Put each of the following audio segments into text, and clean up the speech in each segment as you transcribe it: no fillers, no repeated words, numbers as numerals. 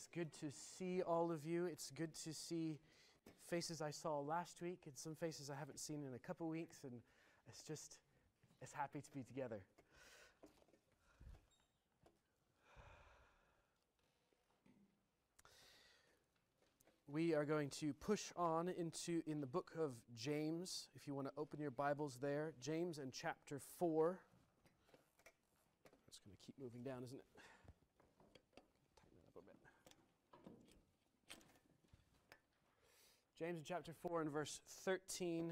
It's good to see all of you. It's good to see faces I saw last week and some faces I haven't seen in a couple weeks, and it's happy to be together. We are going to push on in the book of James. If you want to open your Bibles there, James and chapter 4. It's going to keep moving down, isn't it? Tighten it up a bit. James in chapter 4 and verse 13.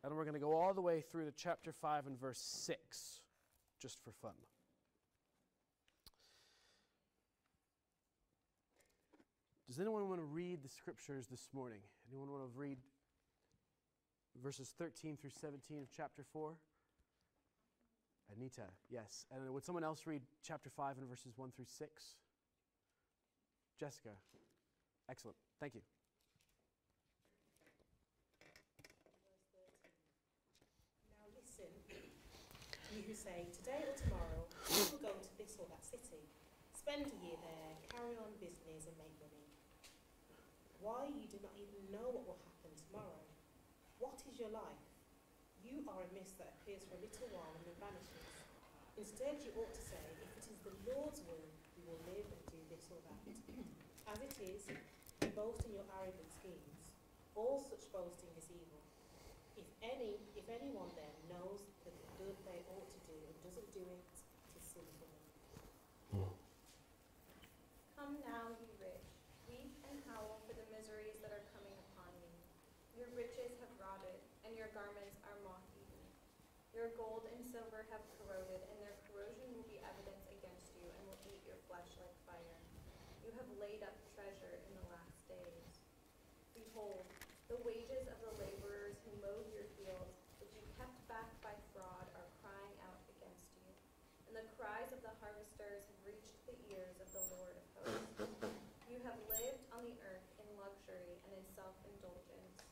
And we're going to go all the way through to chapter 5 and verse 6, just for fun. Does anyone want to read the scriptures this morning? Anyone want to read verses 13 through 17 of chapter 4? Anita, yes. And would someone else read chapter 5 and verses 1 through 6? Jessica. Excellent. Thank you. Now listen, you who say, today or tomorrow, we will go to this or that city, spend a year there, carry on business and make money. Why, you do not even know what will happen tomorrow. What is your life? You are a mist that appears for a little while and then vanishes. Instead, you ought to say, if it is the Lord's will, we will live and do this or that. As it is, you boast in your arrogant schemes. All such boasting is evil. If anyone then knows that the good they ought to do and doesn't do it, it is sin for them. Come now, you rich, weep and howl for the miseries that are coming upon you. Your riches have rotted, and your garments are moth-eaten. Your gold and silver have corroded, and their corrosion will be evidence against you, and will eat your flesh like fire. You have laid up treasure in the last days. Behold, the wages of the laborers who mowed your fields, which you kept back by fraud, are crying out against you. And the cries of the harvesters have reached the ears of the Lord of hosts. You have lived on the earth in luxury and in self-indulgence.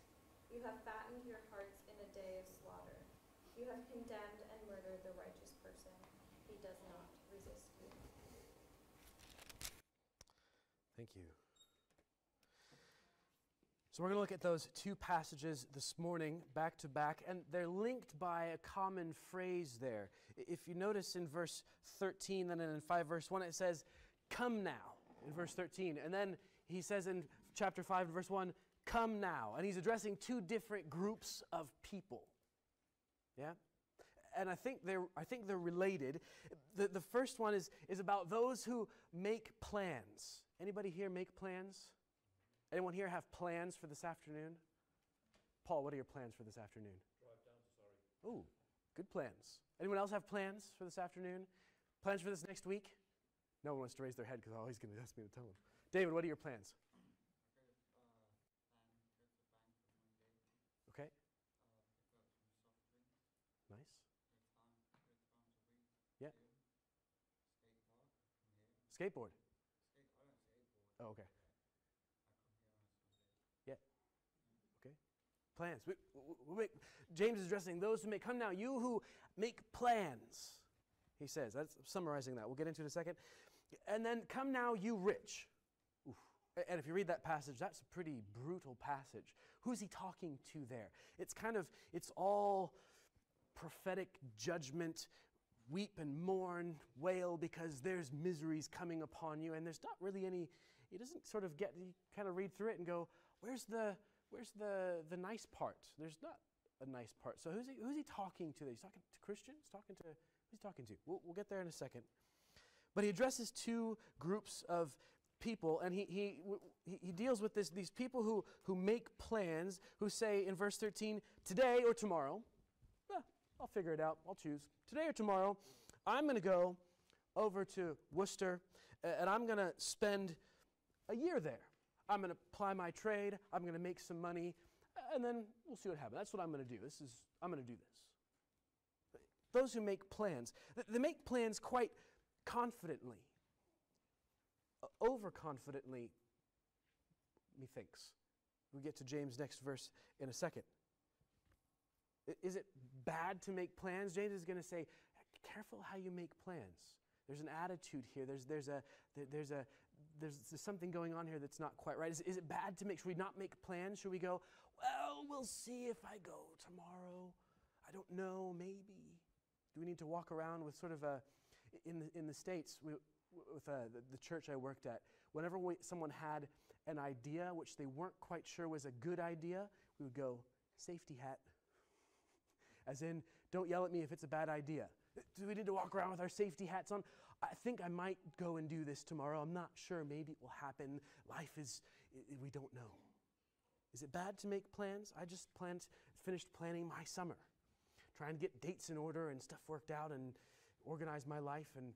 You have fattened your hearts in a day of slaughter. You have condemned and murdered the righteous person. He does not resist you. Thank you. So we're going to look at those two passages this morning, back to back, and they're linked by a common phrase there. If you notice in verse 13, then in 5 verse 1, it says, come now, in verse 13. And then he says in chapter 5, verse 1, come now. And he's addressing two different groups of people. Yeah? And I think they're related. The first one is about those who make plans. Anybody here make plans? Anyone here have plans for this afternoon? Paul, what are your plans for this afternoon? Drive down to Surrey. Oh, good plans. Anyone else have plans for this afternoon? Plans for this next week? No one wants to raise their head because he's going to ask me to tell them. David, what are your plans? Okay. Nice. Yeah. Skateboard. Oh, okay. Yeah. Okay. Plans. James is addressing those who make. Come now, you who make plans. He says. That's summarizing that. We'll get into it in a second. And then, come now, you rich. Oof. And if you read that passage, that's a pretty brutal passage. Who's he talking to there? It's all prophetic judgment. Weep and mourn, wail, because there's miseries coming upon you. And there's not really any, he doesn't sort of you kind of read through it and go, where's the nice part? There's not a nice part. So who's he talking to? He's talking to Christians? Who's he talking to? We'll get there in a second. But he addresses two groups of people, and he deals with these people who make plans, who say in verse 13, today or tomorrow, I'll figure it out, I'll choose. Today or tomorrow, I'm going to go over to Worcester, and I'm going to spend a year there. I'm going to ply my trade, I'm going to make some money, and then we'll see what happens. That's what I'm going to do. I'm going to do this. Those who make plans, they make plans quite confidently. Overconfidently, methinks. We get to James' next verse in a second. Is it bad to make plans? James is going to say, the careful how you make plans. There's an attitude here. There's there's something going on here that's not quite right. Is it bad to should we not make plans? Should we go, well, we'll see if I go tomorrow. I don't know, maybe. Do we need to walk around with sort of in the States, with the church I worked at, whenever someone had an idea which they weren't quite sure was a good idea, we would go, safety hat. As in, don't yell at me if it's a bad idea. Do we need to walk around with our safety hats on? I think I might go and do this tomorrow. I'm not sure. Maybe it will happen. Life is, we don't know. Is it bad to make plans? I just finished planning my summer, trying to get dates in order and stuff worked out and organize my life, and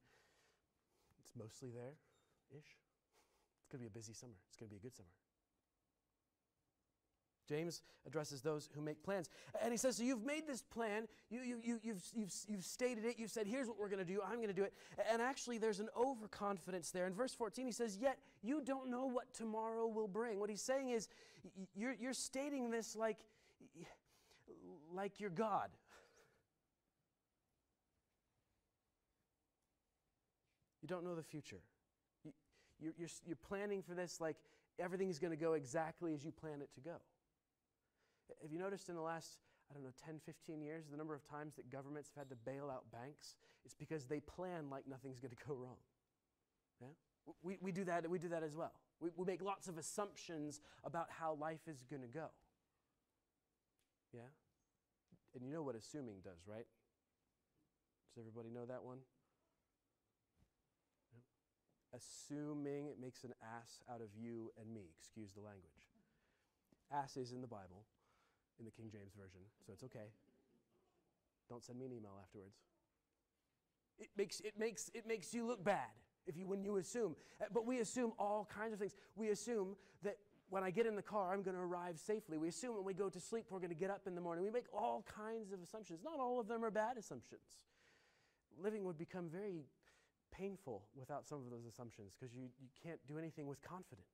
it's mostly there-ish. It's going to be a busy summer. It's going to be a good summer. James addresses those who make plans. And he says, so you've made this plan, you've stated it, you've said, here's what we're going to do, I'm going to do it. And actually there's an overconfidence there. In verse 14 he says, yet you don't know what tomorrow will bring. What he's saying is, you're stating this like you're God. You don't know the future. You're planning for this like everything's going to go exactly as you plan it to go. Have you noticed in the last, 10, 15 years, the number of times that governments have had to bail out banks? It's because they plan like nothing's going to go wrong. Yeah? We do that as well. We make lots of assumptions about how life is going to go. Yeah? And you know what assuming does, right? Does everybody know that one? Yeah. Assuming, it makes an ass out of you and me. Excuse the language. Ass is in the Bible, in the King James Version, so it's okay. Don't send me an email afterwards. It makes you look bad when you assume. But we assume all kinds of things. We assume that when I get in the car, I'm going to arrive safely. We assume when we go to sleep, we're going to get up in the morning. We make all kinds of assumptions. Not all of them are bad assumptions. Living would become very painful without some of those assumptions because you can't do anything with confidence.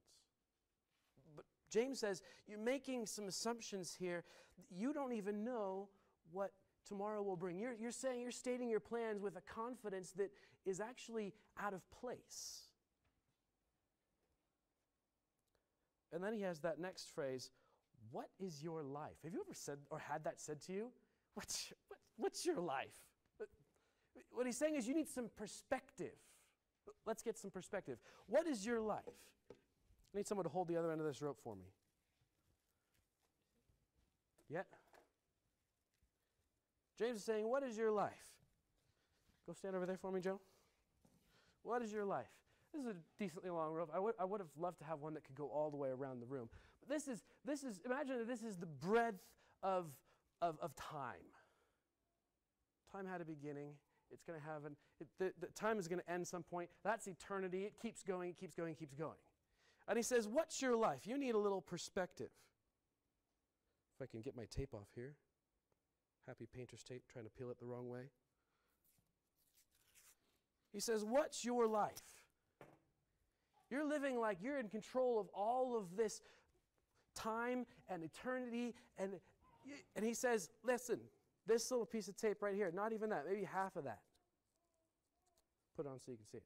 But James says, you're making some assumptions here. You don't even know what tomorrow will bring. You're stating your plans with a confidence that is actually out of place. And then he has that next phrase, what is your life? Have you ever said or had that said to you? What's your life? What he's saying is you need some perspective. Let's get some perspective. What is your life? I need someone to hold the other end of this rope for me. Yeah. James is saying, what is your life? Go stand over there for me, Joe. What is your life? This is a decently long rope. I would have loved to have one that could go all the way around the room. But this is imagine that this is the breadth of time. Time had a beginning. It's going to have the time is going to end some point. That's eternity. It keeps going, it keeps going, it keeps going. And he says, what's your life? You need a little perspective. If I can get my tape off here. Happy painter's tape, trying to peel it the wrong way. He says, what's your life? You're living like you're in control of all of this time and eternity. And he says, listen, this little piece of tape right here, not even that, maybe half of that. Put it on so you can see it.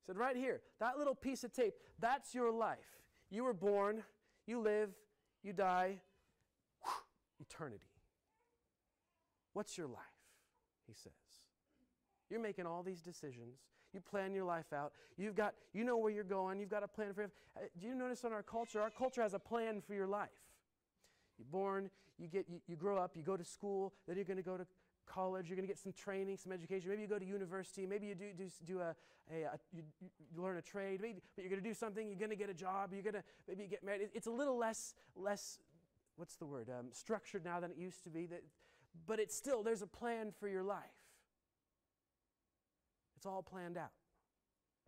He said, right here, that little piece of tape, that's your life. You were born, you live, you die, eternity. What's your life? He says. You're making all these decisions. You plan your life out. You know where you're going. You've got a plan for it. Do you notice in our culture has a plan for your life. You're born, you grow up, you go to school, then you're going to go to college, you're going to get some training, some education. Maybe you go to university, maybe you you learn a trade, but you're going to do something, you're going to get a job, you're going to maybe get married. It's a little less what's the word, structured now than it used to be, but it's still, there's a plan for your life. It's all planned out.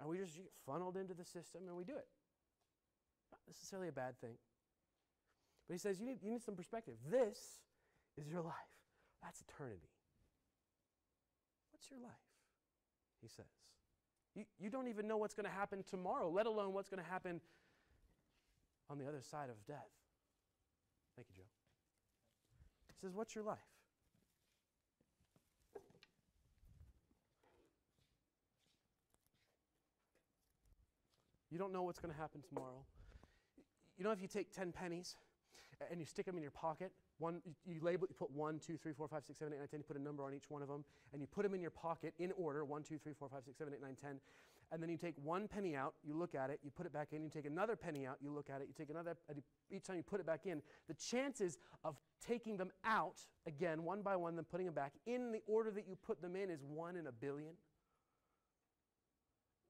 And we just get funneled into the system and we do it. Not necessarily a bad thing. But he says, you need some perspective. This is your life. That's eternity. What's your life? He says. You don't even know what's going to happen tomorrow, let alone what's going to happen on the other side of death. Thank you, Joe. He says, what's your life? You don't know what's going to happen tomorrow. You know, if you take 10 pennies and you stick them in your pocket, you label, you put 1, 2, 3, 4, 5, 6, 7, 8, 9, 10, you put a number on each one of them, and you put them in your pocket in order, 1, 2, 3, 4, 5, 6, 7, 8, 9, 10, and then you take one penny out, you look at it, you put it back in, you take another penny out, you look at it, you take another, each time you put it back in, the chances of taking them out, again, one by one, then putting them back in the order that you put them in is 1 in a billion.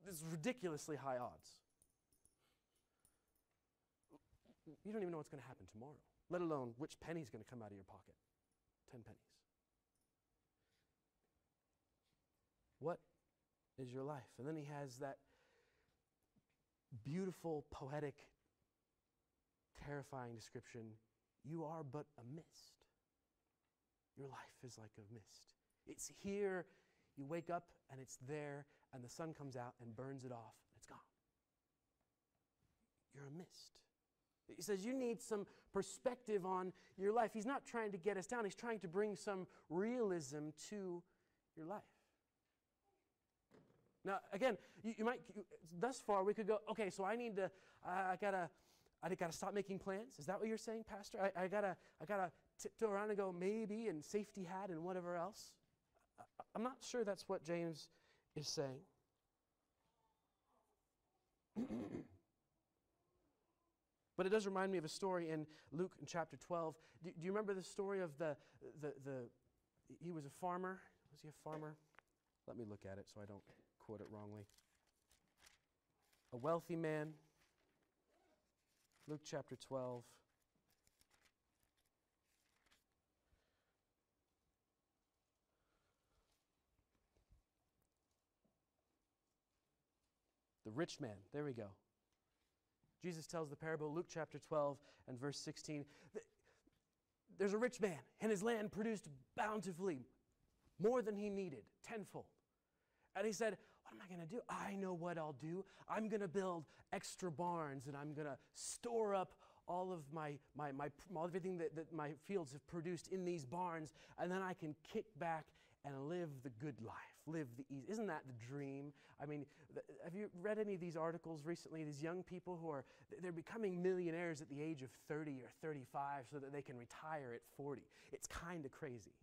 This is ridiculously high odds. You don't even know what's going to happen tomorrow, let alone which penny is going to come out of your pocket. 10 pennies. What is your life? And then he has that beautiful, poetic, terrifying description. You are but a mist. Your life is like a mist. It's here, you wake up, and it's there, and the sun comes out and burns it off, and it's gone. You're a mist. He says you need some perspective on your life. He's not trying to get us down. He's trying to bring some realism to your life. Now, again, thus far we could go, okay, so I gotta stop making plans. Is that what you're saying, Pastor? I gotta tiptoe around and go maybe and safety hat and whatever else. I'm not sure that's what James is saying. But it does remind me of a story in Luke in chapter 12. Do you remember the story of he was a farmer? Was he a farmer? Let me look at it so I don't quote it wrongly. A wealthy man. Luke chapter 12. The rich man. There we go. Jesus tells the parable, Luke chapter 12 and verse 16. There's a rich man, and his land produced bountifully, more than he needed, tenfold. And he said, what am I going to do? I know what I'll do. I'm going to build extra barns, and I'm going to store up all of everything that my fields have produced in these barns, and then I can kick back and live the good life, live the easy. Isn't that the dream? I mean, have you read any of these articles recently? These young people they're becoming millionaires at the age of 30 or 35 so that they can retire at 40. It's kind of crazy.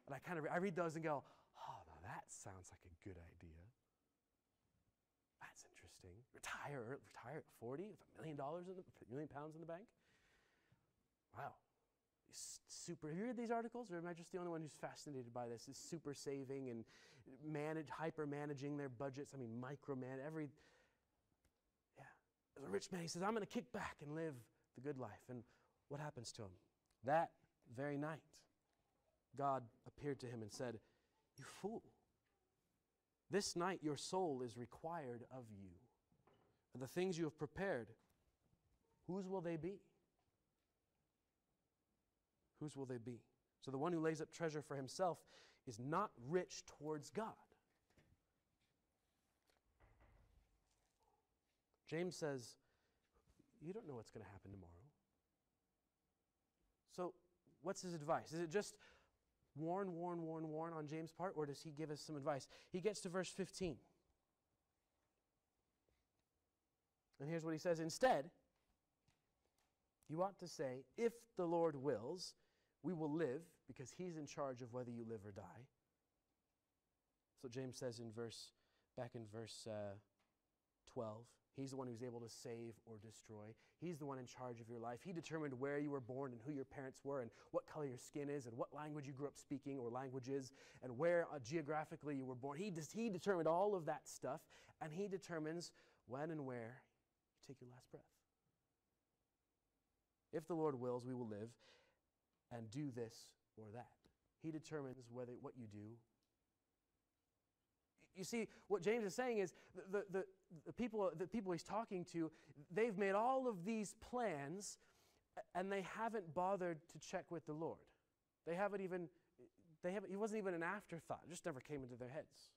And I read those and go, oh, now that sounds like a good idea. That's interesting. Retire at 40 with $1 million, £1 million in the bank? Wow. Super. Have you read these articles, or am I just the only one who's fascinated by this? Is super saving and hyper managing their budgets. I mean, micromanage As a rich man, he says, I'm going to kick back and live the good life. And what happens to him? That very night, God appeared to him and said, you fool. This night your soul is required of you. And the things you have prepared, whose will they be? Whose will they be? So the one who lays up treasure for himself is not rich towards God. James says, you don't know what's going to happen tomorrow. So what's his advice? Is it just warn on James' part, or does he give us some advice? He gets to verse 15. And here's what he says. Instead, you ought to say, if the Lord wills, we will live, because he's in charge of whether you live or die. So James says back in verse 12, he's the one who's able to save or destroy. He's the one in charge of your life. He determined where you were born and who your parents were and what color your skin is and what language you grew up speaking or languages and where geographically you were born. He determined all of that stuff, and he determines when and where you take your last breath. If the Lord wills, we will live and do this or that. He determines what you do. You see, what James is saying is the people he's talking to, they've made all of these plans, and they haven't bothered to check with the Lord. He wasn't even an afterthought. It just never came into their heads.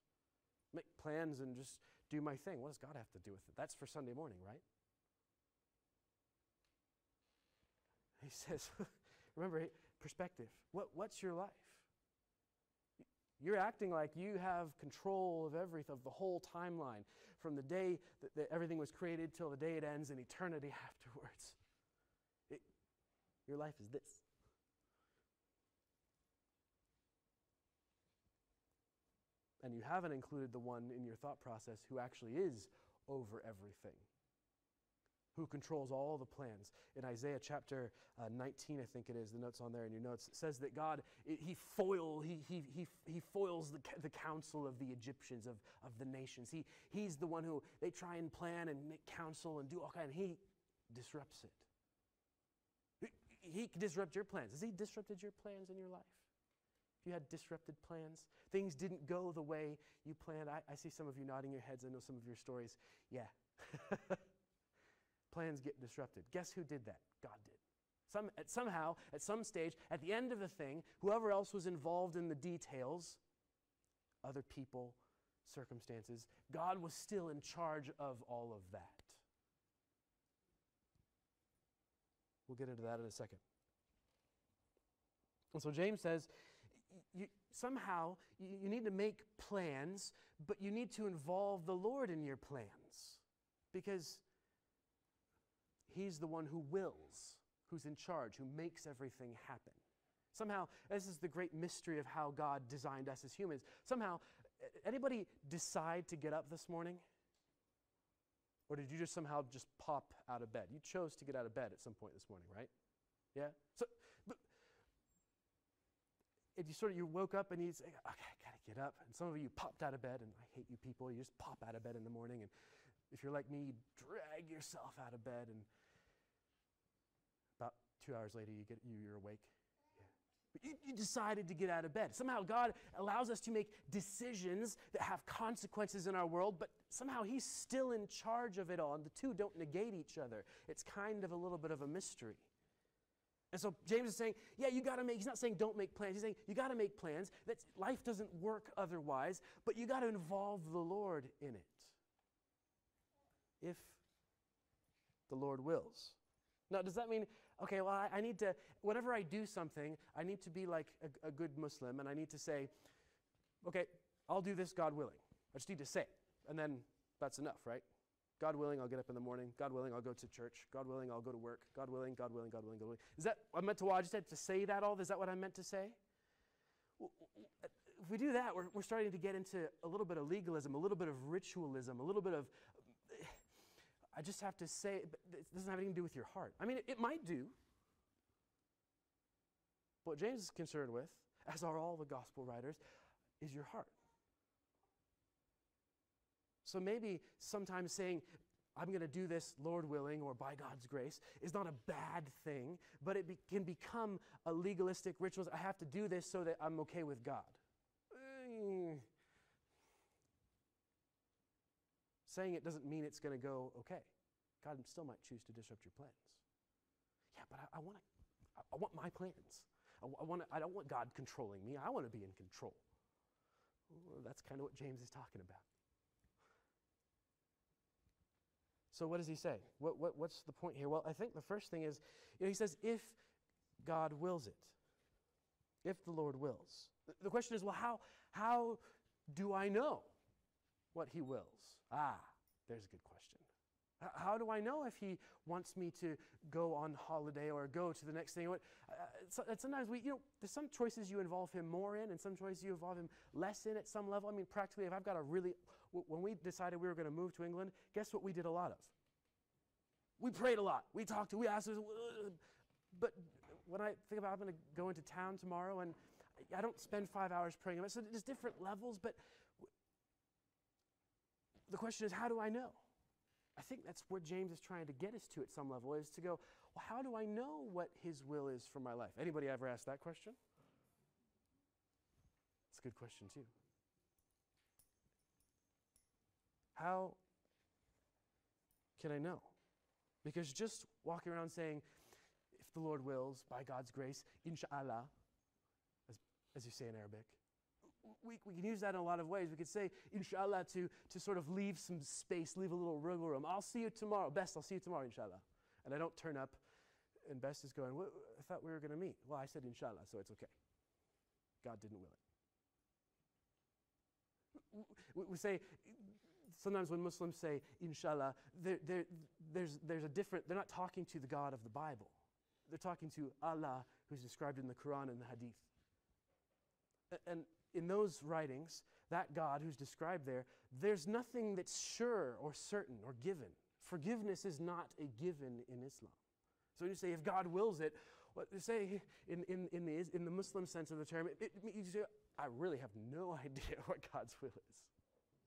Make plans and just do my thing. What does God have to do with it? That's for Sunday morning, right? He says, remember, perspective. What's your life? You're acting like you have control of everything, of the whole timeline, from the day that everything was created till the day it ends and eternity afterwards. Your life is this. And you haven't included the one in your thought process who actually is over everything, who controls all the plans. In Isaiah chapter 19, I think it is, the notes on there in your notes, it says that God, he foils the counsel of the Egyptians, of the nations. He's the one who, they try and plan and make counsel and do all kinds, and he disrupts it. He can disrupt your plans. Has he disrupted your plans in your life? If you had disrupted plans, things didn't go the way you planned. I see some of you nodding your heads. I know some of your stories. Yeah. Plans get disrupted. Guess who did that? God did. Somehow, at some stage, at the end of the thing, whoever else was involved in the details, other people, circumstances, God was still in charge of all of that. We'll get into that in a second. And so James says, somehow you need to make plans, but you need to involve the Lord in your plans, because he's the one who wills, who's in charge, who makes everything happen. Somehow, this is the great mystery of how God designed us as humans. Somehow, anybody decide to get up this morning? Or did you just somehow just pop out of bed? You chose to get out of bed at some point this morning, right? Yeah? So, but if you woke up and you say, okay, I got to get up. And some of you popped out of bed, and I hate you people. You just pop out of bed in the morning, and if you're like me, you drag yourself out of bed, and about 2 hours later, you're awake. Yeah. But you decided to get out of bed. Somehow God allows us to make decisions that have consequences in our world, but somehow he's still in charge of it all, and the two don't negate each other. It's kind of a little bit of a mystery. And so James is saying, yeah, he's not saying don't make plans. He's saying you got to make plans. That life doesn't work otherwise, but you got to involve the Lord in it. If the Lord wills. Now, does that mean, okay, well, I need to, whenever I do something, I need to be like a good Muslim, and I need to say, okay, I'll do this, God willing. I just need to say it, and then that's enough, right? God willing, I'll get up in the morning. God willing, I'll go to church. God willing, I'll go to work. God willing, God willing, God willing, God willing. Is that what I meant to, I just had to say that all? Is that what I meant to say? If we do that, we're starting to get into a little bit of legalism, a little bit of ritualism, a little bit of, I just have to say, but it doesn't have anything to do with your heart. I mean, it might do. What James is concerned with, as are all the gospel writers, is your heart. So maybe sometimes saying, I'm going to do this, Lord willing, or by God's grace, is not a bad thing, but it can become a legalistic ritual. I have to do this so that I'm okay with God. Saying it doesn't mean it's going to go okay. God still might choose to disrupt your plans. Yeah, but I want my plans. I don't want God controlling me. I want to be in control. Well, that's kind of what James is talking about. So what does he say? What's the point here? Well, I think the first thing is, he says, if God wills it, if the Lord wills. The question is, well, how do I know what he wills? There's a good question. How do I know if he wants me to go on holiday or go to the next thing? Sometimes there's some choices you involve him more in, and some choices you involve him less in at some level. I mean, practically, if I've got when we decided we were going to move to England, guess what we did a lot of? We prayed a lot. We talked we asked, but when I think about I'm going to go into town tomorrow, and I don't spend 5 hours praying. So there's different levels, but the question is, how do I know? I think that's where James is trying to get us to at some level, is to go, well, how do I know what his will is for my life? Anybody ever asked that question? It's a good question, too. How can I know? Because just walking around saying, if the Lord wills, by God's grace, inshallah, as you say in Arabic, we can use that in a lot of ways. We could say, inshallah, to sort of leave some space, leave a little wiggle room. I'll see you tomorrow. Best, I'll see you tomorrow, inshallah. And I don't turn up, and Best is going, I thought we were going to meet. Well, I said inshallah, so it's okay. God didn't will it. We say, sometimes when Muslims say, inshallah, there's a different, they're not talking to the God of the Bible. They're talking to Allah, who's described in the Quran and the Hadith. And in those writings, that God who's described there, there's nothing that's sure or certain or given. Forgiveness is not a given in Islam. So when you say, if God wills it, what you say in the Muslim sense of the term, you say, I really have no idea what God's will is.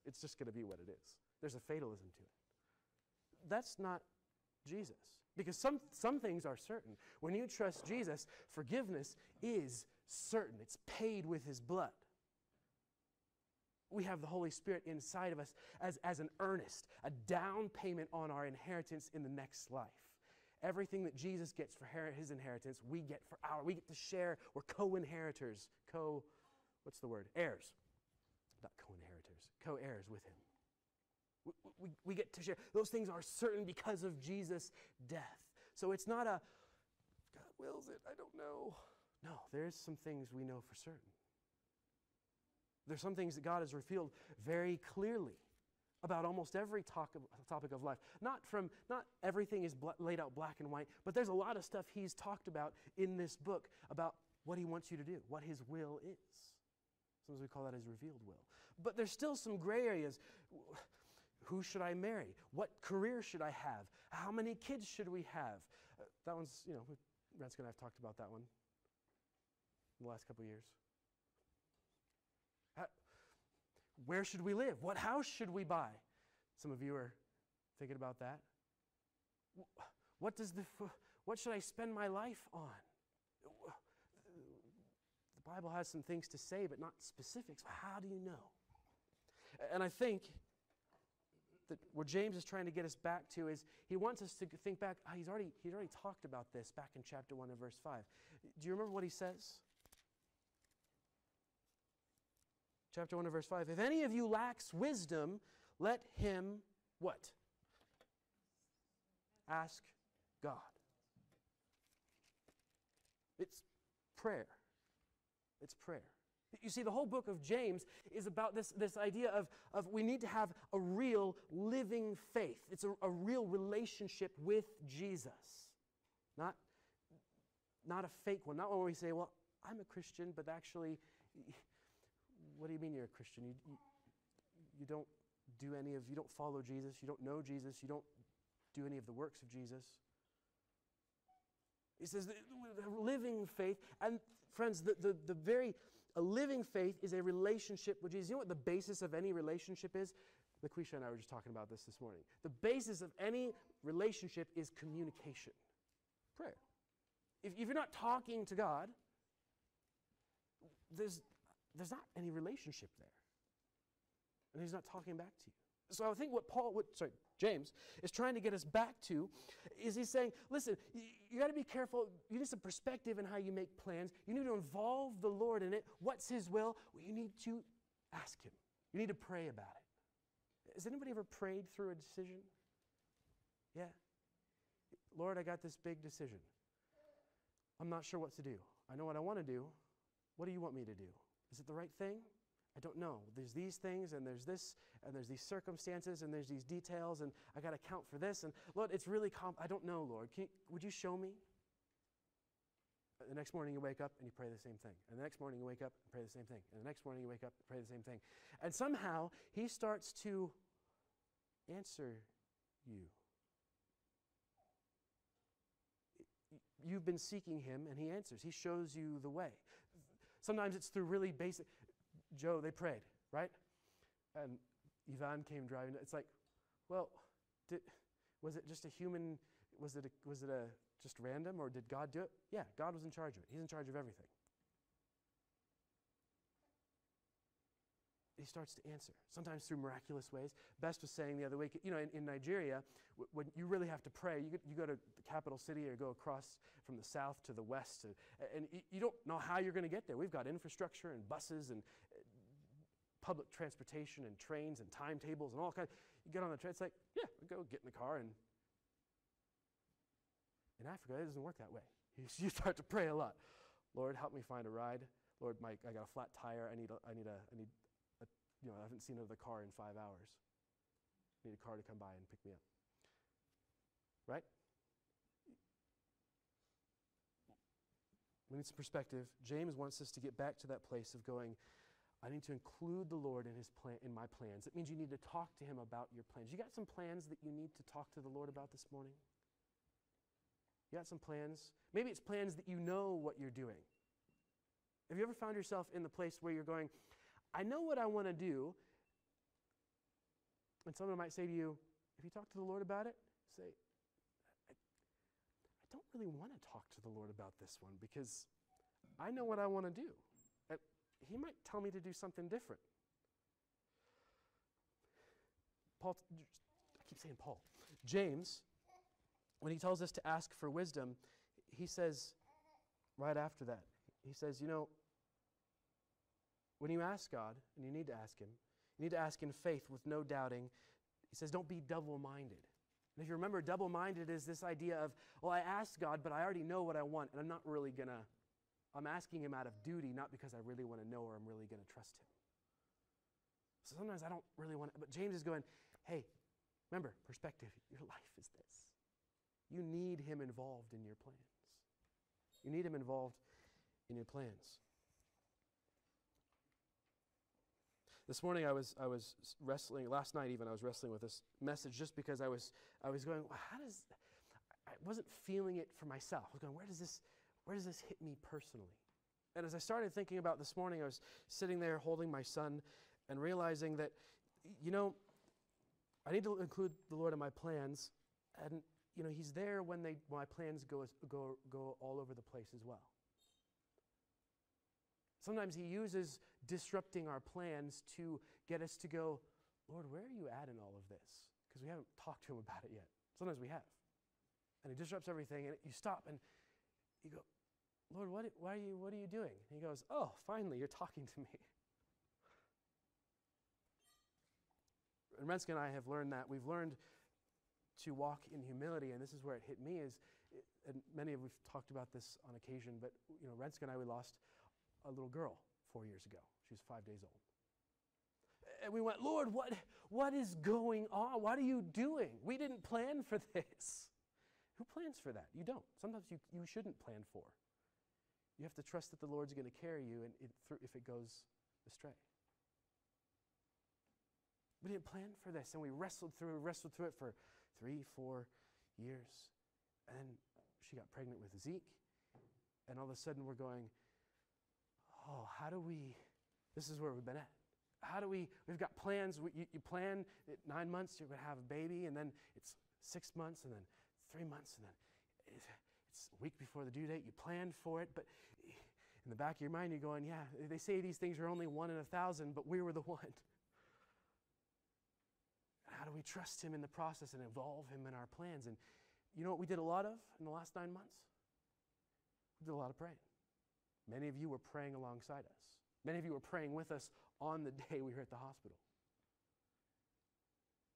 It's just going to be what it is. There's a fatalism to it. That's not Jesus. Because some things are certain. When you trust Jesus, forgiveness is certain. It's paid with his blood. We have the Holy Spirit inside of us as an earnest, a down payment on our inheritance in the next life. Everything that Jesus gets for his inheritance, we get for we get to share. We're co-inheritors. What's the word? Heirs. Not co-inheritors. Co-heirs with him. We get to share. Those things are certain because of Jesus' death. So it's not a, God wills it, I don't know. No, there's some things we know for certain. There's some things that God has revealed very clearly about almost every topic of life. Not everything is laid out black and white, but there's a lot of stuff he's talked about in this book about what he wants you to do, what his will is. Sometimes we call that his revealed will. But there's still some gray areas. Who should I marry? What career should I have? How many kids should we have? That one's, Renska and I have talked about that one in the last couple of years. Where should we live? What house should we buy? Some of you are thinking about that. What should I spend my life on? The Bible has some things to say, but not specifics. How do you know? And I think that what James is trying to get us back to is he wants us to think back. He's already talked about this back in chapter 1 and verse 5. Do you remember what he says? Chapter 1 and verse 5. If any of you lacks wisdom, let him what? Ask God. It's prayer. It's prayer. You see, the whole book of James is about this idea of we need to have a real living faith. It's a real relationship with Jesus. Not a fake one. Not one where we say, well, I'm a Christian, but actually, what do you mean you're a Christian? You don't do any of, you don't follow Jesus, you don't know Jesus, you don't do any of the works of Jesus. He says, living faith, and friends, a living faith is a relationship with Jesus. You know what the basis of any relationship is? LaQuisha and I were just talking about this morning. The basis of any relationship is communication, prayer. If you're not talking to God, there's not any relationship there. And he's not talking back to you. So I think what James is trying to get us back to is he's saying, listen, you got to be careful. You need some perspective in how you make plans. You need to involve the Lord in it. What's his will? Well, you need to ask him. You need to pray about it. Has anybody ever prayed through a decision? Yeah. Lord, I got this big decision. I'm not sure what to do. I know what I want to do. What do you want me to do? Is it the right thing? I don't know. There's these things, and there's this, and there's these circumstances, and there's these details, and I got to account for this. And Lord, it's really I don't know, Lord. Would you show me? The next morning you wake up and you pray the same thing. And the next morning you wake up and pray the same thing. And the next morning you wake up and pray the same thing. And somehow he starts to answer you. You've been seeking him, and he answers. He shows you the way. Sometimes it's through really basic. Joe, they prayed, right? And Yvonne came driving. It's like, well, was it just a human? Was it just random, or did God do it? Yeah, God was in charge of it. He's in charge of everything. He starts to answer, sometimes through miraculous ways. Bess was saying the other week, in Nigeria, when you really have to pray, you go to the capital city or go across from the south to the west, and you don't know how you're going to get there. We've got infrastructure and buses and public transportation and trains and timetables and all kinds. You get on the train, it's like, yeah, go get in the car. And in Africa, it doesn't work that way. You start to pray a lot. Lord, help me find a ride. Lord, I got a flat tire. I need I haven't seen another car in 5 hours. I need a car to come by and pick me up. Right? We need some perspective. James wants us to get back to that place of going, I need to include the Lord in my plans. It means you need to talk to him about your plans. You got some plans that you need to talk to the Lord about this morning? You got some plans? Maybe it's plans that you know what you're doing. Have you ever found yourself in the place where you're going, I know what I want to do, and someone might say to you, if you talk to the Lord about it, say, I don't really want to talk to the Lord about this one because I know what I want to do. He might tell me to do something different. I keep saying Paul. James, when he tells us to ask for wisdom, he says right after that, he says, when you ask God, and you need to ask him, you need to ask in faith with no doubting. He says, don't be double-minded. And if you remember, double-minded is this idea of, well, I asked God, but I already know what I want, and I'm not really going to, I'm asking him out of duty, not because I really want to know or I'm really going to trust him. So sometimes I don't really want to, but James is going, hey, remember, perspective, your life is this. You need him involved in your plans. You need him involved in your plans. This morning I was wrestling, last night even, I was wrestling with this message just because I was going, well, I wasn't feeling it for myself. I was going, where does this hit me personally? And as I started thinking about this morning, I was sitting there holding my son and realizing that, I need to include the Lord in my plans, and he's there when my plans go all over the place as well. Sometimes he uses disrupting our plans to get us to go, Lord, where are you at in all of this? Because we haven't talked to him about it yet. Sometimes we have. And he disrupts everything, and you stop and you go, Lord, what are you doing? And he goes, oh, finally, you're talking to me. And Renska and I have learned that. We've learned to walk in humility, and this is where it hit me, and we've talked about this on occasion, but Renska and I, we lost a little girl 4 years ago. She was 5 days old. And we went, Lord, what is going on? What are you doing? We didn't plan for this. Who plans for that? You don't. Sometimes you shouldn't plan for. You have to trust that the Lord's going to carry you if it goes astray. We didn't plan for this, and we wrestled through it for 3-4 years. And then she got pregnant with Zeke, and all of a sudden we're going, oh, this is where we've been at. We've got plans. You plan at 9 months, you're going to have a baby, and then it's 6 months, and then 3 months, and then it's a week before the due date. You planned for it, but in the back of your mind, you're going, yeah, they say these things are only 1 in 1,000, but we were the one. How do we trust him in the process and involve him in our plans? And you know what we did a lot of in the last 9 months? We did a lot of praying. Many of you were praying alongside us. Many of you were praying with us on the day we were at the hospital.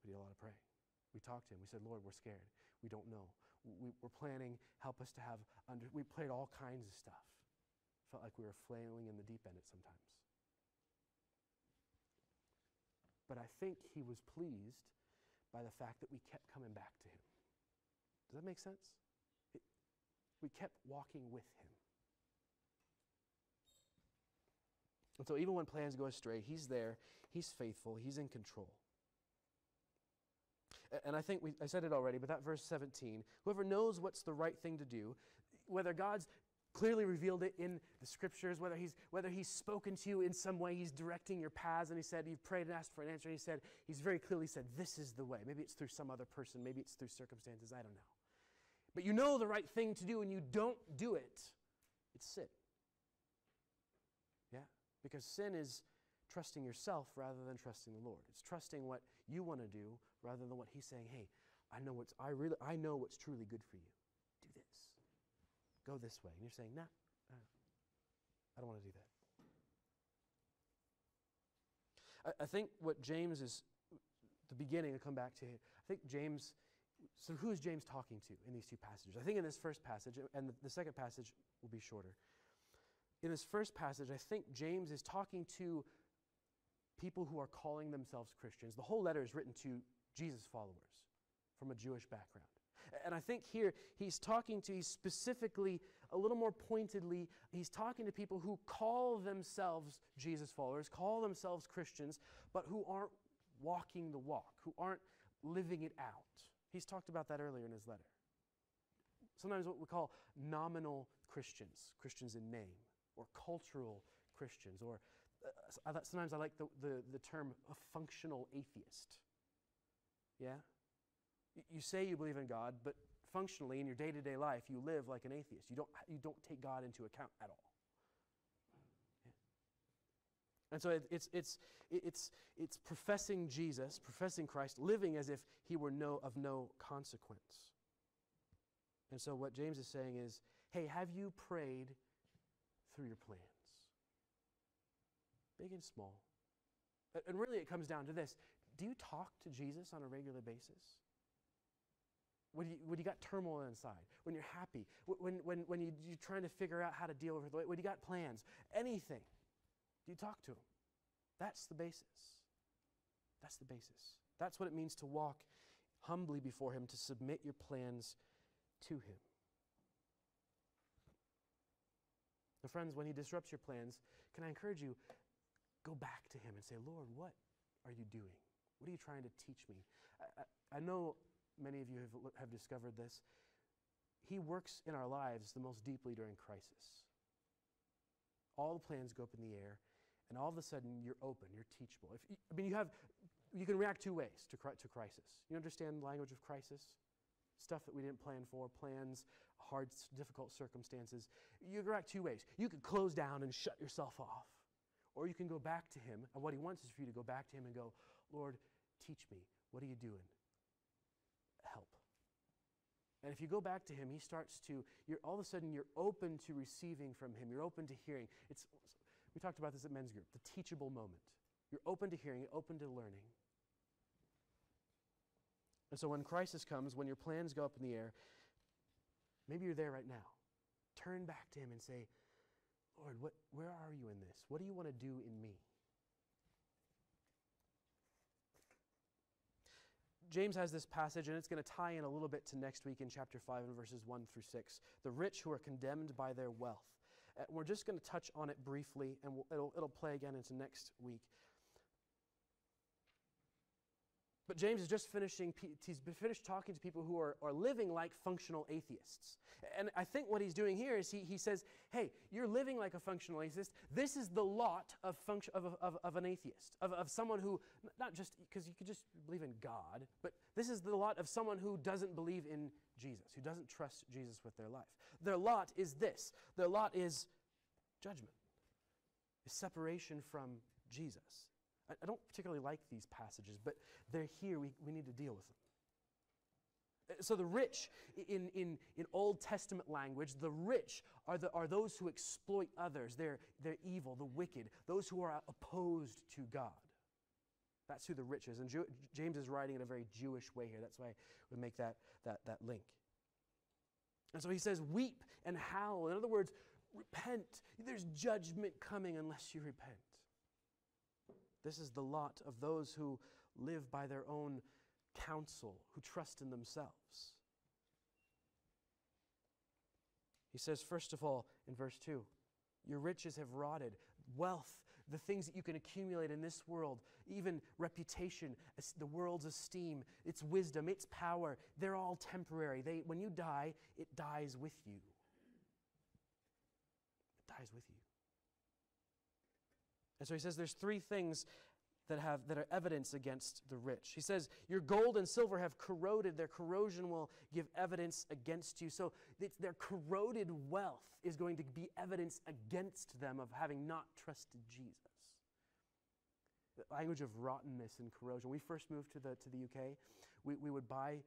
We did a lot of praying. We talked to him. We said, Lord, we're scared. We don't know. We're planning. Help us to have we played all kinds of stuff. Felt like we were flailing in the deep end at sometimes. But I think he was pleased by the fact that we kept coming back to him. Does that make sense? We kept walking with him. And so even when plans go astray, he's there, he's faithful, he's in control. And I think I said it already, but that verse 17, whoever knows what's the right thing to do, whether God's clearly revealed it in the scriptures, whether he's spoken to you in some way, he's directing your paths, and he said, you've prayed and asked for an answer, and he's very clearly said, this is the way. Maybe it's through some other person, maybe it's through circumstances, I don't know. But you know the right thing to do and you don't do it, it's sin. Yeah? Because sin is trusting yourself rather than trusting the Lord. It's trusting what you want to do rather than what he's saying, hey, I know what's truly good for you. Do this. Go this way. And you're saying, nah, I don't want to do that. I think what James is, the beginning, to come back to, I think James, so who is James talking to in these two passages? I think in this first passage, and the second passage will be shorter. In this first passage, I think James is talking to people who are calling themselves Christians. The whole letter is written to Jesus followers from a Jewish background. And I think here he's specifically, a little more pointedly, he's talking to people who call themselves Jesus followers, call themselves Christians, but who aren't walking the walk, who aren't living it out. He's talked about that earlier in his letter. Sometimes what we call nominal Christians, Christians in name, or cultural Christians, or sometimes I like the term a functional atheist. Yeah? You say you believe in God, but functionally in your day-to-day life you live like an atheist. You don't take God into account at all. Yeah. And so it's professing Jesus, professing Christ, living as if he were of no consequence. And so what James is saying is, hey, have you prayed through your plans? Big and small. And really it comes down to this. Do you talk to Jesus on a regular basis? When you got turmoil inside, when you're happy, when you're trying to figure out how to deal with it, when you got plans, anything, do you talk to him? That's the basis. That's the basis. That's what it means to walk humbly before him, to submit your plans to him. Now, friends, when he disrupts your plans, can I encourage you, go back to him and say, Lord, what are you doing? What are you trying to teach me? I know many of you have discovered this. He works in our lives the most deeply during crisis. All the plans go up in the air, and all of a sudden you're open, you're teachable. You can react two ways to crisis. You understand the language of crisis? Stuff that we didn't plan for, plans, hard, difficult circumstances. You can react two ways. You can close down and shut yourself off, or you can go back to him, and what he wants is for you to go back to him and go, Lord, teach me. What are you doing? Help. And if you go back to him, he starts to, all of a sudden you're open to receiving from him. You're open to hearing. We talked about this at men's group, the teachable moment. You're open to hearing, you're open to learning. And so when crisis comes, when your plans go up in the air, maybe you're there right now. Turn back to him and say, Lord, where are you in this? What do you want to do in me? James has this passage, and it's going to tie in a little bit to next week in chapter 5 and verses 1 through 6. The rich who are condemned by their wealth. We're just going to touch on it briefly, and it'll play again into next week. But James is just finished talking to people who are living like functional atheists. And I think what he's doing here is he says, hey, you're living like a functional atheist. This is the lot of an atheist, of someone who, not just, because you could just believe in God, but this is the lot of someone who doesn't believe in Jesus, who doesn't trust Jesus with their life. Their lot is this. Their lot is judgment, is separation from Jesus. I don't particularly like these passages, but they're here. We need to deal with them. So the rich, in Old Testament language, the rich are those who exploit others. They're evil, the wicked, those who are opposed to God. That's who the rich is. And James is writing in a very Jewish way here. That's why we make that link. And so he says, weep and howl. In other words, repent. There's judgment coming unless you repent. This is the lot of those who live by their own counsel, who trust in themselves. He says, first of all, in verse 2, your riches have rotted. Wealth, the things that you can accumulate in this world, even reputation, the world's esteem, its wisdom, its power, they're all temporary. When you die, it dies with you. It dies with you. And so he says there's three things that are evidence against the rich. He says, your gold and silver have corroded. Their corrosion will give evidence against you. So their corroded wealth is going to be evidence against them of having not trusted Jesus. The language of rottenness and corrosion. When we first moved to the UK, we would buy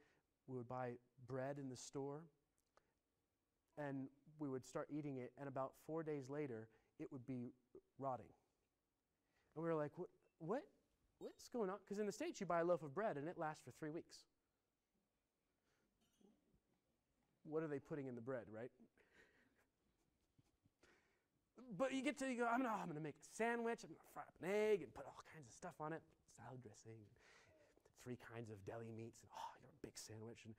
bread in the store, and we would start eating it, and about 4 days later, it would be rotting. And we were like, what's going on? Because in the States, you buy a loaf of bread, and it lasts for 3 weeks. What are they putting in the bread, right? But you go, I'm going to make a sandwich. I'm going to fry up an egg and put all kinds of stuff on it. Salad dressing, 3 kinds of deli meats. And, you're a big sandwich. And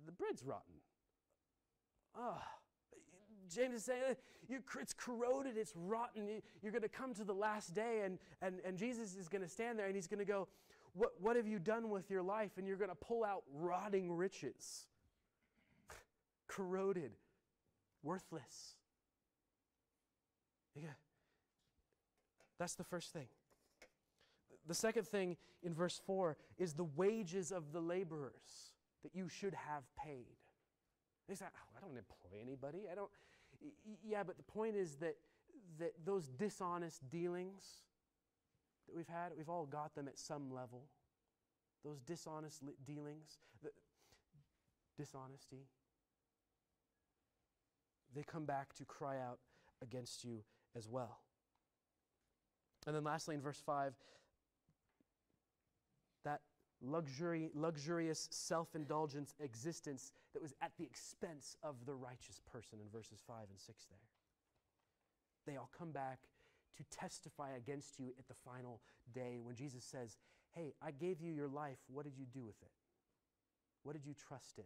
the bread's rotten. James is saying, it's corroded, it's rotten. You're going to come to the last day, and Jesus is going to stand there, and he's going to go, what have you done with your life? And you're going to pull out rotting riches. Corroded, worthless. Yeah. That's the first thing. The second thing in verse 4 is the wages of the laborers that you should have paid. They say, I don't employ anybody. Yeah, but the point is that those dishonest dealings that we've had, we've all got them at some level. Those dishonest dealings, dishonesty, they come back to cry out against you as well. And then lastly, in verse 5, that luxurious self-indulgence existence that was at the expense of the righteous person in verses 5 and 6 there. They all come back to testify against you at the final day when Jesus says, hey, I gave you your life. What did you do with it? What did you trust in?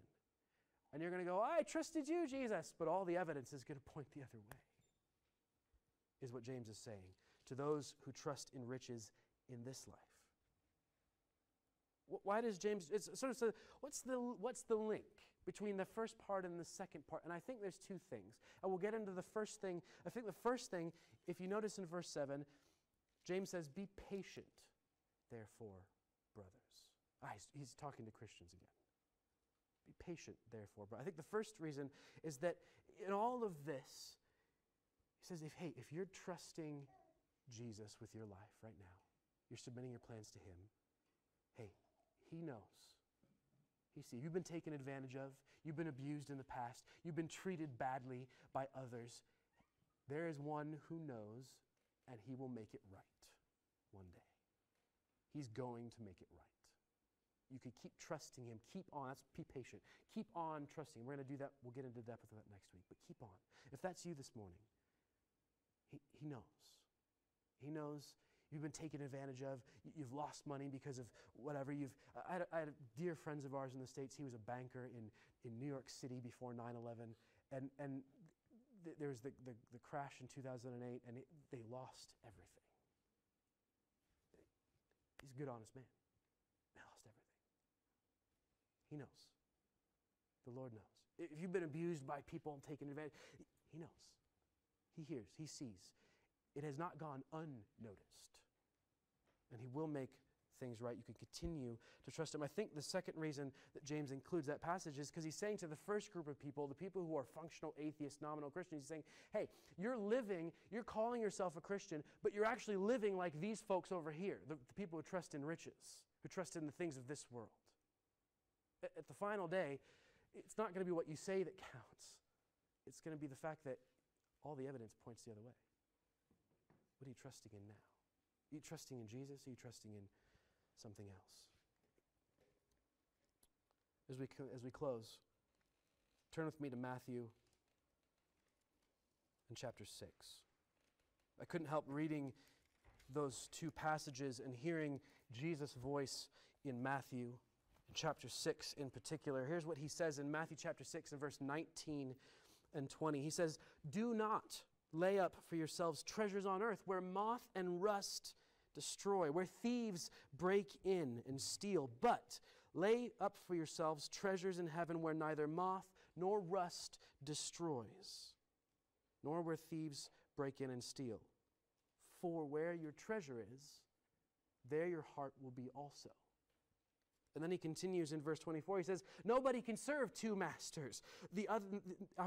And you're going to go, I trusted you, Jesus. But all the evidence is going to point the other way, is what James is saying to those who trust in riches in this life. Why does James, it's sort of, what's the link between the first part and the second part? And I think there's 2 things. And we'll get into the first thing. I think the first thing, if you notice in verse 7, James says, be patient, therefore, brothers. He's talking to Christians again. Be patient, therefore, brother. I think the first reason is that in all of this, he says, if you're trusting Jesus with your life right now, you're submitting your plans to him, hey, he knows. He sees. You've been taken advantage of. You've been abused in the past. You've been treated badly by others. There is one who knows, and he will make it right one day. He's going to make it right. You could keep trusting him. Keep on. Be patient. Keep on trusting. We're going to do that. We'll get into depth with that next week. But keep on. If that's you this morning, he knows. He knows you've been taken advantage of. You've lost money because of whatever. I had dear friends of ours in the States. He was a banker in New York City before 9/11. And there was the crash in 2008, and they lost everything. He's a good, honest man. They lost everything. He knows. The Lord knows. If you've been abused by people and taken advantage, he knows. He hears. He sees. It has not gone unnoticed. And he will make things right. You can continue to trust him. I think the second reason that James includes that passage is because he's saying to the first group of people, the people who are functional atheists, nominal Christians, he's saying, hey, you're calling yourself a Christian, but you're actually living like these folks over here, the people who trust in riches, who trust in the things of this world. At the final day, it's not going to be what you say that counts. It's going to be the fact that all the evidence points the other way. What are you trusting in now? Are you trusting in Jesus? Are you trusting in something else? As we close, turn with me to Matthew in chapter 6. I couldn't help reading those 2 passages and hearing Jesus' voice in Matthew chapter 6 in particular. Here's what he says in Matthew chapter 6 and verse 19 and 20. He says, do not lay up for yourselves treasures on earth where moth and rust destroy, where thieves break in and steal, but lay up for yourselves treasures in heaven where neither moth nor rust destroys, nor where thieves break in and steal. For where your treasure is, there your heart will be also. And then he continues in verse 24. He says, nobody can serve 2 masters.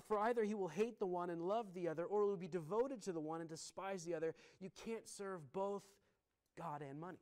For either he will hate the one and love the other, or will be devoted to the one and despise the other. You can't serve both God and money.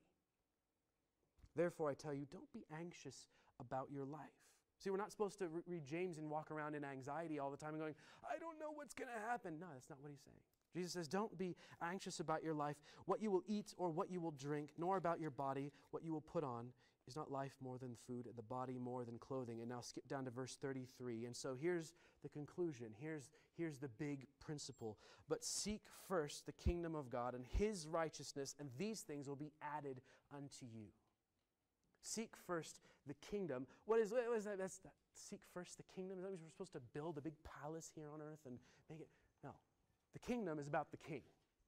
Therefore, I tell you, don't be anxious about your life. See, we're not supposed to read James and walk around in anxiety all the time and going, I don't know what's going to happen. No, that's not what he's saying. Jesus says, don't be anxious about your life, what you will eat or what you will drink, nor about your body, what you will put on. is not life more than food, and the body more than clothing? And now skip down to verse 33. And so here's the conclusion. Here's the big principle. But seek first the kingdom of God and his righteousness, and these things will be added unto you. Seek first the kingdom. What is that? That's that. Seek first the kingdom. Is that we're supposed to build a big palace here on earth and make it? No. The kingdom is about the king.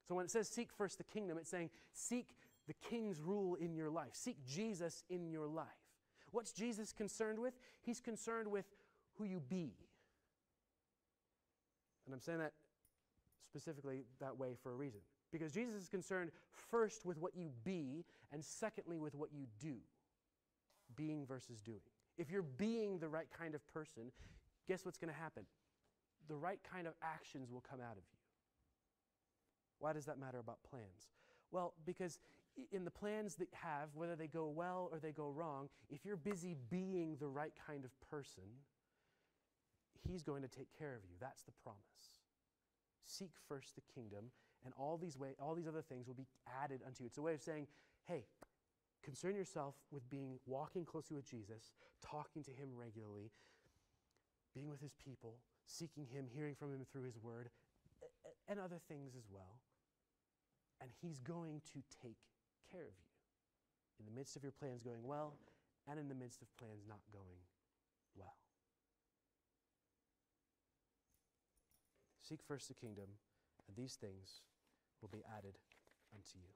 So when it says seek first the kingdom, it's saying seek the king's rule in your life. Seek Jesus in your life. What's Jesus concerned with? He's concerned with who you be. And I'm saying that specifically that way for a reason. Because Jesus is concerned first with what you be, and secondly with what you do. Being versus doing. If you're being the right kind of person, guess what's going to happen? The right kind of actions will come out of you. Why does that matter about plans? Well, because in the plans that you have, whether they go well or they go wrong, if you're busy being the right kind of person, he's going to take care of you. That's the promise. Seek first the kingdom, and all these other things will be added unto you. It's a way of saying, hey, concern yourself with walking closely with Jesus, talking to him regularly, being with his people, seeking him, hearing from him through his word, and other things as well. And he's going to take care of you in the midst of your plans going well and in the midst of plans not going well. Seek first the kingdom, and these things will be added unto you.